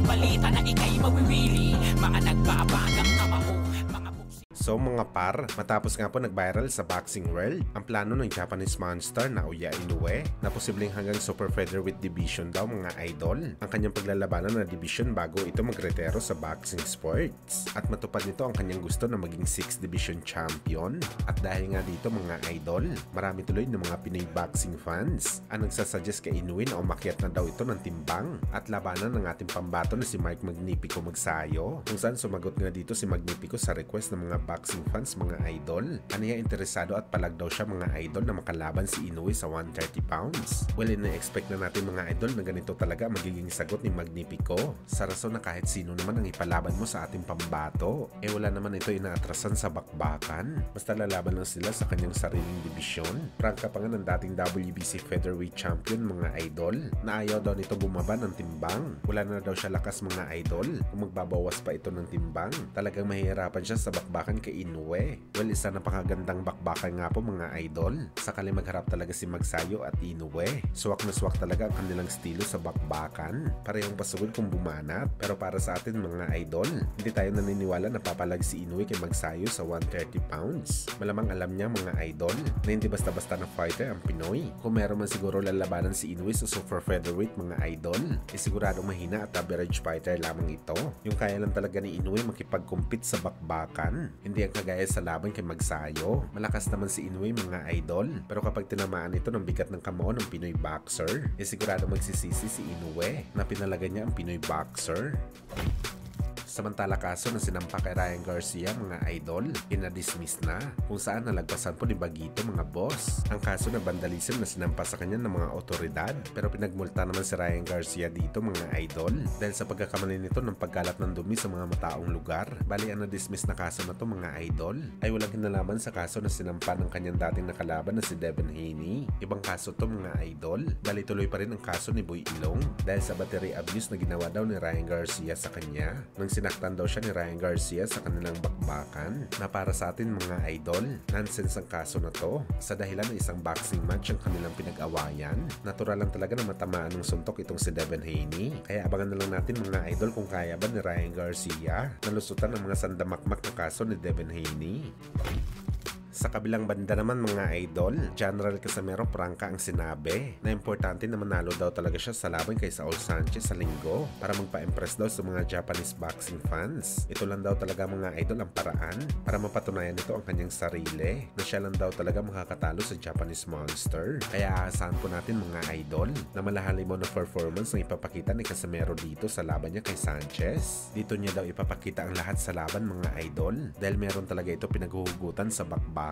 balita na ika'y mawiwili. Mga nagbabagang kamao, mga buksi. So mga par, matapos nga po nag-viral sa boxing world ang plano ng Japanese monster na Naoya Inoue na posibleng hanggang super featherweight division daw mga idol ang kanyang paglalabanan na division bago ito magretiro sa boxing sports. At matupad nito ang kanyang gusto na maging 6th division champion. At dahil nga dito mga idol, marami tuloy ng mga Pinoy boxing fans ang nagsasuggest kay Inoue na umakyat na daw ito ng timbang at labanan ng ating pambato na si Mike Magnifico Magsayo, kung saan sumagot nga dito si Magnifico sa request ng mga boxing fans mga idol. Kaniya interesado at palag daw siya mga idol na makalaban si Inoue sa 130 pounds. Well, ina-expect na natin mga idol na ganito talaga magiging sagot ni Magnifico sa rason na kahit sino naman ang ipalaban mo sa ating pambato, wala naman ito inaatrasan sa bakbakan. Basta lalaban lang sila sa kanyang sariling dibisyon. Prangka pa nga ng dating WBC featherweight champion mga idol na ayaw daw nito bumaba ng timbang. Wala na daw siya lakas mga idol kung magbabawas pa ito ng timbang. Talagang mahihirapan siya sa bakbakan kay Inoue. Well, isa napakagandang bakbakan nga po mga idol. Sakali magharap talaga si Magsayo at Inoue. Suwak na suwak talaga ang kanilang estilo sa bakbakan. Parehong pasugod kung bumanat. Pero para sa atin mga idol, hindi tayo naniniwala na papalag si Inoue kay Magsayo sa 130 pounds. Malamang alam niya mga idol na hindi basta-basta na fighter ang Pinoy. Kung meron man siguro lalabanan si Inoue sa super featherweight mga idol, siguradong mahina at average fighter lamang ito. Yung kaya lang talaga ni Inoue makipag-compete sa bakbakan. Hindi ang kagaya sa laban kay Magsayo. Malakas naman si Inoue mga idol, pero kapag tinamaan ito ng bigat ng kamao ng Pinoy boxer, sigurado magsisisi si Inoue na pinalagan niya ang Pinoy boxer. Samantala kaso na sinampa kay Ryan Garcia mga idol, inadismiss na, kung saan nalagpasan po ni Bagito mga boss ang kaso na vandalism na sinampa sa kanya ng mga otoridad. Pero pinagmulta naman si Ryan Garcia dito mga idol dahil sa pagkakamali nito ng pagkalat ng dumi sa mga mataong lugar. Bali ang na-dismiss na kaso na to mga idol ay walang kinalaman sa kaso na sinampa ng kanyang dating nakalaban na si Devin Haney. Ibang kaso to mga idol. Bali tuloy pa rin ang kaso ni Boy Ilong dahil sa battery abuse na ginawa daw ni Ryan Garcia sa kanya nang sinaktan daw siya ni Ryan Garcia sa kanilang bakbakan. Na para sa atin mga idol, nonsense ang kaso na to sa dahilan ng isang boxing match ang kanilang pinag-awayan. Natural lang talaga na matamaan ng suntok itong si Devin Haney. Kaya abangan na lang natin mga idol kung kaya ba ni Ryan Garcia na lusutan ng mga sandamakmak na kaso ni Devin Haney. Sa kabilang banda naman mga idol, General Casimero prangka ang sinabi na importante na manalo daw talaga siya sa laban kay Saul Sanchez sa linggo para magpa-impress daw sa mga Japanese boxing fans. Ito lang daw talaga mga idol ang paraan para mapatunayan nito ang kanyang sarili na siya lang daw talaga makakatalo sa Japanese monster. Kaya aasahan po natin mga idol na malahalim mo na performance ang ipapakita ni Casimero dito sa laban niya kay Sanchez. Dito niya daw ipapakita ang lahat sa laban mga idol dahil meron talaga ito pinaghuhugutan sa bakbakan.